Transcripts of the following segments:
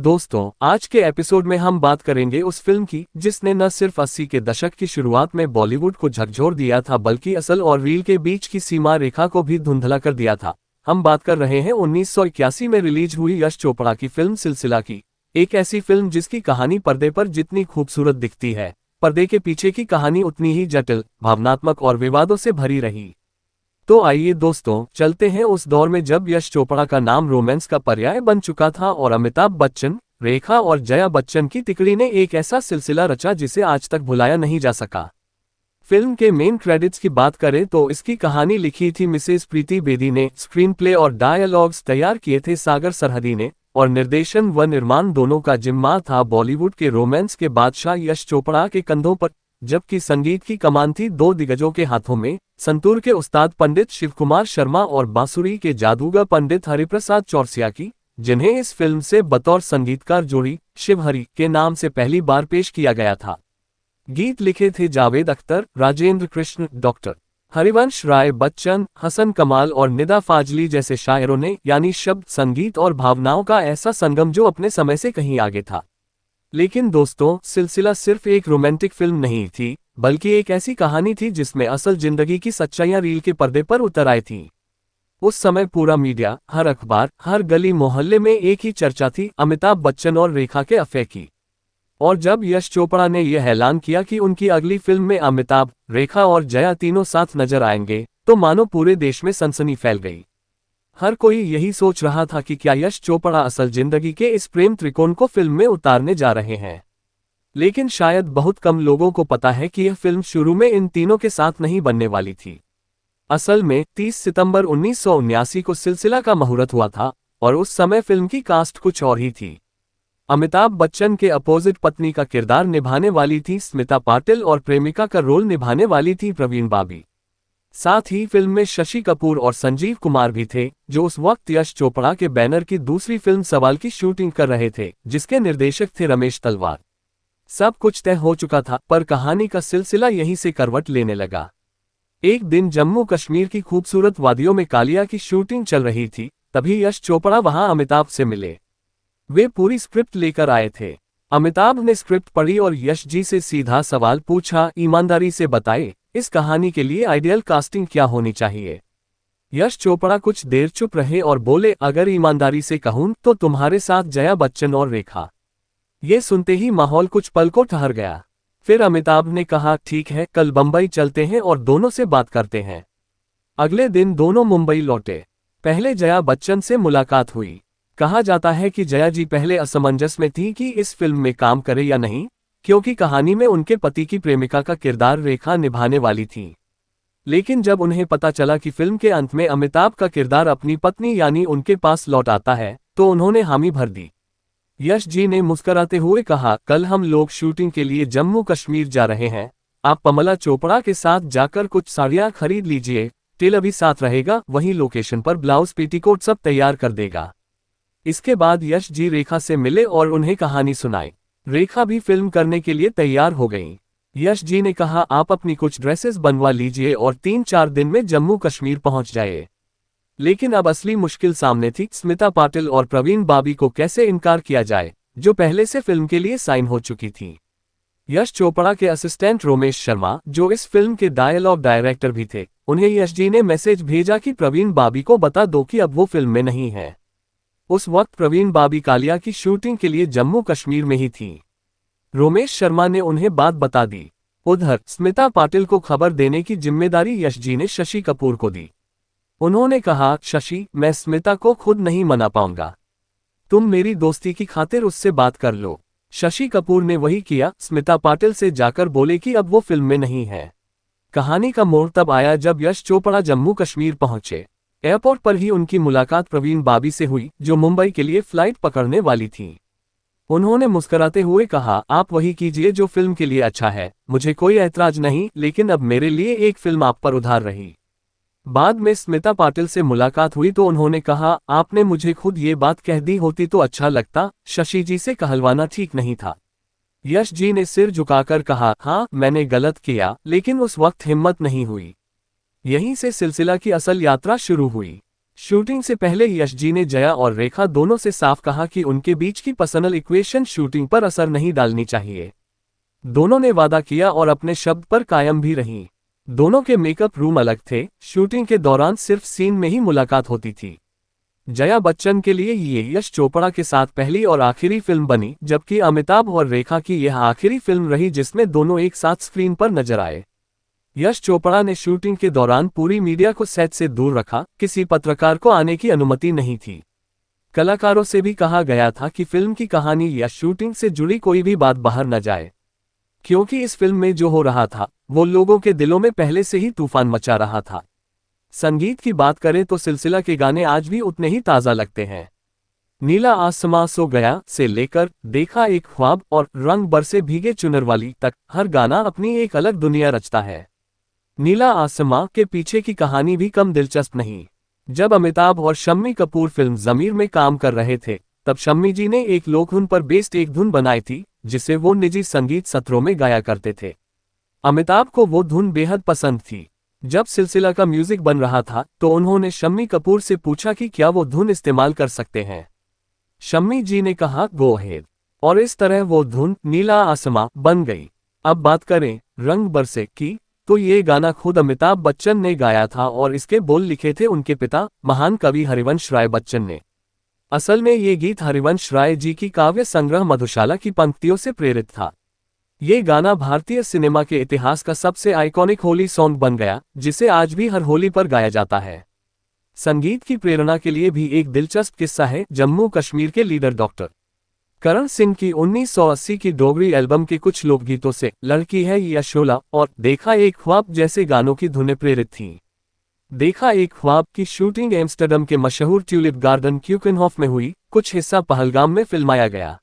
दोस्तों, आज के एपिसोड में हम बात करेंगे उस फिल्म की जिसने न सिर्फ 80 के दशक की शुरुआत में बॉलीवुड को झकझोर दिया था बल्कि असल और रील के बीच की सीमा रेखा को भी धुंधला कर दिया था। हम बात कर रहे हैं 1981 में रिलीज हुई यश चोपड़ा की फिल्म सिलसिला की। एक ऐसी फिल्म जिसकी कहानी पर्दे पर जितनी खूबसूरत दिखती है, पर्दे के पीछे की कहानी उतनी ही जटिल, भावनात्मक और विवादों से भरी रही। तो आइए दोस्तों, चलते हैं उस दौर में जब यश चोपड़ा का नाम रोमांस का पर्याय बन चुका था और अमिताभ बच्चन, रेखा और जया बच्चन की तिकड़ी ने एक ऐसा सिलसिला रचा जिसे आज तक भुलाया नहीं जा सका। फिल्म के मेन क्रेडिट्स की बात करें तो इसकी कहानी लिखी थी मिसेस प्रीति बेदी ने, स्क्रीन प्ले और डायलॉग्स तैयार किए थे सागर सरहदी ने, और निर्देशन व निर्माण दोनों का जिम्मा था बॉलीवुड के रोमांस के बादशाह यश चोपड़ा के कंधों पर। जबकि संगीत की कमान थी दो दिग्गजों के हाथों में, संतूर के उस्ताद पंडित शिवकुमार शर्मा और बांसुरी के जादूगर पंडित हरिप्रसाद चौरसिया की, जिन्हें इस फिल्म से बतौर संगीतकार जोड़ी शिवहरी के नाम से पहली बार पेश किया गया था। गीत लिखे थे जावेद अख्तर, राजेंद्र कृष्ण, डॉक्टर हरिवंश राय बच्चन, हसन कमाल और निदा फाजली जैसे शायरों ने, यानी शब्द, संगीत और भावनाओं का ऐसा संगम जो अपने समय से कहीं आगे था। लेकिन दोस्तों, सिलसिला सिर्फ एक रोमांटिक फिल्म नहीं थी, बल्कि एक ऐसी कहानी थी जिसमें असल जिंदगी की सच्चाइयां रील के पर्दे पर उतर आई थीं। उस समय पूरा मीडिया, हर अखबार, हर गली मोहल्ले में एक ही चर्चा थी, अमिताभ बच्चन और रेखा के अफेयर की। और जब यश चोपड़ा ने यह ऐलान किया कि उनकी अगली फिल्म में अमिताभ, रेखा और जया तीनों साथ नजर आएंगे, तो मानो पूरे देश में सनसनी फैल गई। हर कोई यही सोच रहा था कि क्या यश चोपड़ा असल जिंदगी के इस प्रेम त्रिकोण को फिल्म में उतारने जा रहे हैं। लेकिन शायद बहुत कम लोगों को पता है कि यह फिल्म शुरू में इन तीनों के साथ नहीं बनने वाली थी। असल में 30 सितंबर 1979 को सिलसिला का मुहूर्त हुआ था और उस समय फिल्म की कास्ट कुछ और ही थी। अमिताभ बच्चन के अपोजिट पत्नी का किरदार निभाने वाली थी स्मिता पाटिल और प्रेमिका का रोल निभाने वाली थी प्रवीण बाबी। साथ ही फिल्म में शशि कपूर और संजीव कुमार भी थे, जो उस वक्त यश चोपड़ा के बैनर की दूसरी फिल्म सवाल की शूटिंग कर रहे थे, जिसके निर्देशक थे रमेश तलवार। सब कुछ तय हो चुका था, पर कहानी का सिलसिला यहीं से करवट लेने लगा। एक दिन जम्मू कश्मीर की खूबसूरत वादियों में कालिया की शूटिंग चल रही थी, तभी यश चोपड़ा वहां अमिताभ से मिले। वे पूरी स्क्रिप्ट लेकर आए थे। अमिताभ ने स्क्रिप्ट पढ़ी और यश जी से सीधा सवाल पूछा, ईमानदारी से बताए, इस कहानी के लिए आइडियल कास्टिंग क्या होनी चाहिए। यश चोपड़ा कुछ देर चुप रहे और बोले, अगर ईमानदारी से कहूं तो तुम्हारे साथ जया बच्चन और रेखा। ये सुनते ही माहौल कुछ पल को ठहर गया। फिर अमिताभ ने कहा, ठीक है, कल बंबई चलते हैं और दोनों से बात करते हैं। अगले दिन दोनों मुंबई लौटे। पहले जया बच्चन से मुलाकात हुई। कहा जाता है कि जया जी पहले असमंजस में थी कि इस फिल्म में काम करे या नहीं, क्योंकि कहानी में उनके पति की प्रेमिका का किरदार रेखा निभाने वाली थी। लेकिन जब उन्हें पता चला कि फिल्म के अंत में अमिताभ का किरदार अपनी पत्नी यानी उनके पास लौट आता है, तो उन्होंने हामी भर दी। यश जी ने मुस्कुराते हुए कहा, कल हम लोग शूटिंग के लिए जम्मू कश्मीर जा रहे हैं। आप पमला चोपड़ा के साथ जाकर कुछ साड़ियां खरीद लीजिए, टेलर भी साथ रहेगा, वहीं लोकेशन पर ब्लाउज पेटीकोट सब तैयार कर देगा। इसके बाद यश जी रेखा से मिले और उन्हें कहानी सुनाई। रेखा भी फिल्म करने के लिए तैयार हो गई। यश जी ने कहा, आप अपनी कुछ ड्रेसेस बनवा लीजिए और 3-4 दिन में जम्मू कश्मीर पहुंच जाए। लेकिन अब असली मुश्किल सामने थी, स्मिता पाटिल और प्रवीण बाबी को कैसे इनकार किया जाए, जो पहले से फिल्म के लिए साइन हो चुकी थी। यश चोपड़ा के असिस्टेंट रोमेश शर्मा, जो इस फिल्म के डायलॉग डायरेक्टर भी थे, उन्हें यश जी ने मैसेज भेजा कि प्रवीण बाबी को बता दो कि अब वो फिल्म में नहीं है। उस वक्त प्रवीण बाबी कालिया की शूटिंग के लिए जम्मू कश्मीर में ही थी। रोमेश शर्मा ने उन्हें बात बता दी। उधर स्मिता पाटिल को खबर देने की जिम्मेदारी यश जी ने शशि कपूर को दी। उन्होंने कहा, शशि, मैं स्मिता को खुद नहीं मना पाऊंगा, तुम मेरी दोस्ती की खातिर उससे बात कर लो। शशि कपूर ने वही किया, स्मिता पाटिल से जाकर बोले कि अब वो फिल्म में नहीं है। कहानी का मोड़ तब आया जब यश चोपड़ा जम्मू कश्मीर पहुंचे। एयरपोर्ट पर ही उनकी मुलाकात प्रवीण बाबी से हुई, जो मुंबई के लिए फ्लाइट पकड़ने वाली थी। उन्होंने मुस्कुराते हुए कहा, आप वही कीजिए जो फिल्म के लिए अच्छा है, मुझे कोई ऐतराज नहीं, लेकिन अब मेरे लिए एक फिल्म आप पर उधार रही। बाद में स्मिता पाटिल से मुलाकात हुई तो उन्होंने कहा, आपने मुझे खुद ये बात कह दी होती तो अच्छा लगता, शशि जी से कहलवाना ठीक नहीं था। यश जी ने सिर झुकाकर कहा, हाँ, मैंने गलत किया, लेकिन उस वक्त हिम्मत नहीं हुई। यहीं से सिलसिला की असल यात्रा शुरू हुई। शूटिंग से पहले यश जी ने जया और रेखा दोनों से साफ कहा कि उनके बीच की पर्सनल इक्वेशन शूटिंग पर असर नहीं डालनी चाहिए। दोनों ने वादा किया और अपने शब्द पर कायम भी रहीं। दोनों के मेकअप रूम अलग थे, शूटिंग के दौरान सिर्फ सीन में ही मुलाकात होती थी। जया बच्चन के लिए ये यश चोपड़ा के साथ पहली और आखिरी फिल्म बनी, जबकि अमिताभ और रेखा की यह आखिरी फिल्म रही जिसमें दोनों एक साथ स्क्रीन पर नजर आए। यश चोपड़ा ने शूटिंग के दौरान पूरी मीडिया को सेट से दूर रखा, किसी पत्रकार को आने की अनुमति नहीं थी। कलाकारों से भी कहा गया था कि फिल्म की कहानी या शूटिंग से जुड़ी कोई भी बात बाहर न जाए, क्योंकि इस फिल्म में जो हो रहा था वो लोगों के दिलों में पहले से ही तूफान मचा रहा था। संगीत की बात करें तो सिलसिला के गाने आज भी उतने ही ताज़ा लगते हैं। नीला आसमां सो गया से लेकर देखा एक ख्वाब और रंग बरसे भीगे चुनर वाली तक हर गाना अपनी एक अलग दुनिया रचता है। नीला आसमां के पीछे की कहानी भी कम दिलचस्प नहीं। जब अमिताभ और शम्मी कपूर फिल्म ज़मीर में काम कर रहे थे, तब शम्मी जी ने एक लोकधुन पर बेस्ड एक धुन बनाई थी, जिसे वो निजी संगीत सत्रों में गाया करते थे। अमिताभ को वो धुन बेहद पसंद थी। जब सिलसिला का म्यूजिक बन रहा था तो उन्होंने शम्मी कपूर से पूछा कि क्या वो धुन इस्तेमाल कर सकते हैं। शम्मी जी ने कहा गो अहेड, और इस तरह वो धुन नीला आसमां बन गई। अब बात करें रंग बरसे की, तो ये गाना खुद अमिताभ बच्चन ने गाया था और इसके बोल लिखे थे उनके पिता महान कवि हरिवंश राय बच्चन ने। असल में ये गीत हरिवंश राय जी की काव्य संग्रह मधुशाला की पंक्तियों से प्रेरित था। ये गाना भारतीय सिनेमा के इतिहास का सबसे आइकॉनिक होली सॉन्ग बन गया, जिसे आज भी हर होली पर गाया जाता है। संगीत की प्रेरणा के लिए भी एक दिलचस्प किस्सा है। जम्मू कश्मीर के लीडर डॉक्टर करण सिंह की 1980 की डोगरी एल्बम के कुछ लोकगीतों से लड़की है या शोला और देखा एक ख्वाब जैसे गानों की धुनें प्रेरित थीं। देखा एक ख्वाब की शूटिंग एम्स्टर्डम के मशहूर ट्यूलिप गार्डन क्यूकेनहॉफ में हुई, कुछ हिस्सा पहलगाम में फिल्माया गया।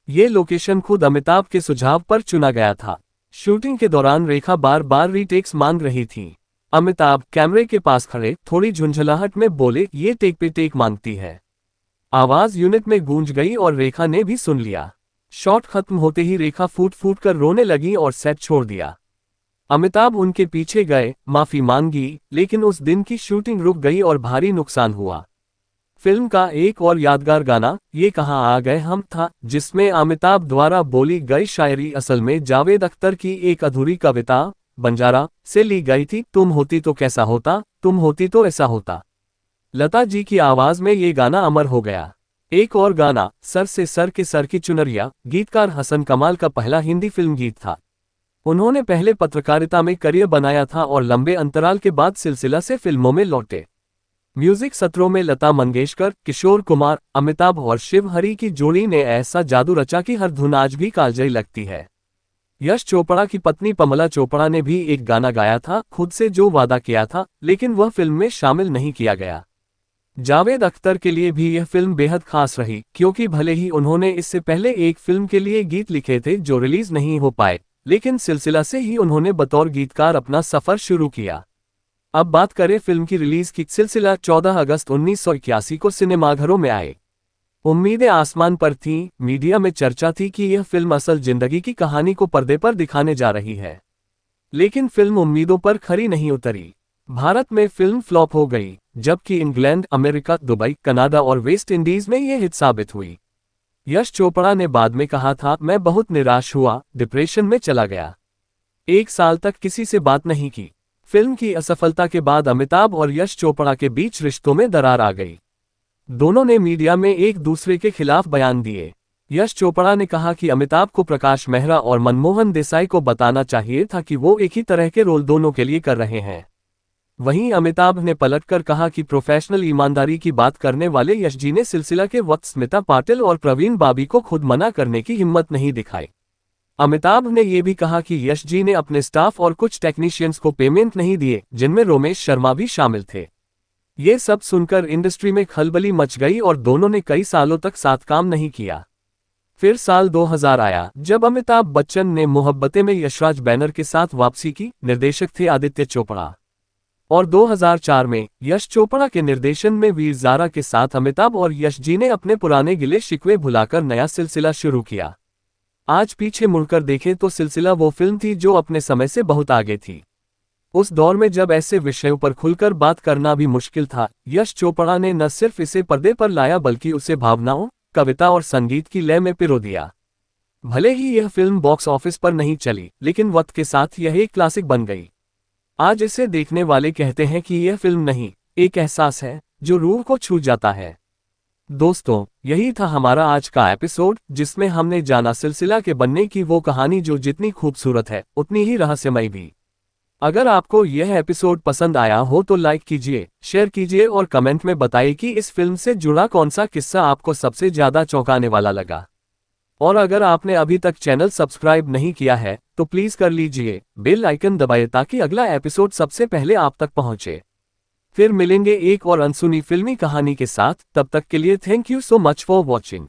ये लोकेशन खुद अमिताभ के सुझाव पर चुना गया था। शूटिंग के दौरान रेखा बार बार रीटेक्स मांग रही थी। अमिताभ कैमरे के पास खड़े थोड़ी झुंझलाहट में बोले, ये टेक पे टेक मांगती है। आवाज यूनिट में गूंज गई और रेखा ने भी सुन लिया। शॉट खत्म होते ही रेखा फूट फूट कर रोने लगी और सेट छोड़ दिया। अमिताभ उनके पीछे गए, माफी मांगी, लेकिन उस दिन की शूटिंग रुक गई और भारी नुकसान हुआ। फिल्म का एक और यादगार गाना ये कहाँ आ गए हम था, जिसमें अमिताभ द्वारा बोली गई शायरी असल में जावेद अख्तर की एक अधूरी कविता बंजारा से ली गई थी। तुम होती तो कैसा होता, तुम होती तो ऐसा होता। लता जी की आवाज में ये गाना अमर हो गया। एक और गाना सर से सर के सर की चुनरिया, गीतकार हसन कमाल का पहला हिंदी फिल्म गीत था। उन्होंने पहले पत्रकारिता में करियर बनाया था और लंबे अंतराल के बाद सिलसिला से फिल्मों में लौटे। म्यूजिक सत्रों में लता मंगेशकर, किशोर कुमार, अमिताभ और शिव हरी की जोड़ी ने ऐसा जादू रचा कि हर धुन आज भी कालजयी लगती है। यश चोपड़ा की पत्नी पमला चोपड़ा ने भी एक गाना गाया था, खुद से जो वादा किया था, लेकिन वह फिल्म में शामिल नहीं किया गया। जावेद अख्तर के लिए भी यह फिल्म बेहद खास रही, क्योंकि भले ही उन्होंने इससे पहले एक फिल्म के लिए गीत लिखे थे जो रिलीज नहीं हो पाए, लेकिन सिलसिला से ही उन्होंने बतौर गीतकार अपना सफर शुरू किया। अब बात करें फिल्म की रिलीज की। सिलसिला 14 अगस्त 1981 को सिनेमाघरों में आए। उम्मीदें आसमान पर थीं। मीडिया में चर्चा थी कि यह फिल्म असल जिंदगी की कहानी को पर्दे पर दिखाने जा रही है, लेकिन फिल्म उम्मीदों पर खरी नहीं उतरी। भारत में फिल्म फ्लॉप हो गई, जबकि इंग्लैंड, अमेरिका, दुबई, कनाडा और वेस्ट इंडीज में यह हिट साबित हुई। यश चोपड़ा ने बाद में कहा था, मैं बहुत निराश हुआ, डिप्रेशन में चला गया। 1 साल तक किसी से बात नहीं की। फिल्म की असफलता के बाद अमिताभ और यश चोपड़ा के बीच रिश्तों में दरार आ गई। दोनों ने मीडिया में एक दूसरे के खिलाफ बयान दिए। यश चोपड़ा ने कहा कि अमिताभ को प्रकाश मेहरा और मनमोहन देसाई को बताना चाहिए था कि वो एक ही तरह के रोल दोनों के लिए कर रहे हैं। वहीं अमिताभ ने पलटकर कहा कि प्रोफेशनल ईमानदारी की बात करने वाले यश जी ने सिलसिला के वक्त स्मिता पाटिल और प्रवीण बाबी को खुद मना करने की हिम्मत नहीं दिखाई। अमिताभ ने यह भी कहा कि यश जी ने अपने स्टाफ और कुछ टेक्नीशियंस को पेमेंट नहीं दिए, जिनमें रोमेश शर्मा भी शामिल थे। ये सब सुनकर इंडस्ट्री में खलबली मच गई और दोनों ने कई सालों तक साथ काम नहीं किया। फिर साल 2000 आया, जब अमिताभ बच्चन ने मोहब्बतें में यशराज बैनर के साथ वापसी की। निर्देशक थे आदित्य चोपड़ा। और 2004 में यश चोपड़ा के निर्देशन में वीर ज़ारा के साथ अमिताभ और यश जी ने अपने पुराने गिले शिकवे भुलाकर नया सिलसिला शुरू किया। आज पीछे मुड़कर देखें तो सिलसिला वो फिल्म थी जो अपने समय से बहुत आगे थी। उस दौर में जब ऐसे विषयों पर खुलकर बात करना भी मुश्किल था, यश चोपड़ा ने न सिर्फ इसे पर्दे पर लाया बल्कि उसे भावनाओं, कविता और संगीत की लय में पिरो दिया। भले ही यह फिल्म बॉक्स ऑफिस पर नहीं चली, लेकिन वक्त के साथ यह एक क्लासिक बन गई। आज इसे देखने वाले कहते हैं कि यह फिल्म नहीं, एक एहसास है जो रूह को छू जाता है। दोस्तों, यही था हमारा आज का एपिसोड, जिसमें हमने जाना सिलसिला के बनने की वो कहानी जो जितनी खूबसूरत है उतनी ही रहस्यमयी भी। अगर आपको यह एपिसोड पसंद आया हो तो लाइक कीजिए, शेयर कीजिए और कमेंट में बताइए कि इस फिल्म से जुड़ा कौन सा किस्सा आपको सबसे ज्यादा चौंकाने वाला लगा। और अगर आपने अभी तक चैनल सब्सक्राइब नहीं किया है तो प्लीज कर लीजिए, बेल आइकन दबाइए ताकि अगला एपिसोड सबसे पहले आप तक पहुंचे। फिर मिलेंगे एक और अनसुनी फिल्मी कहानी के साथ, तब तक के लिए thank you so much for watching.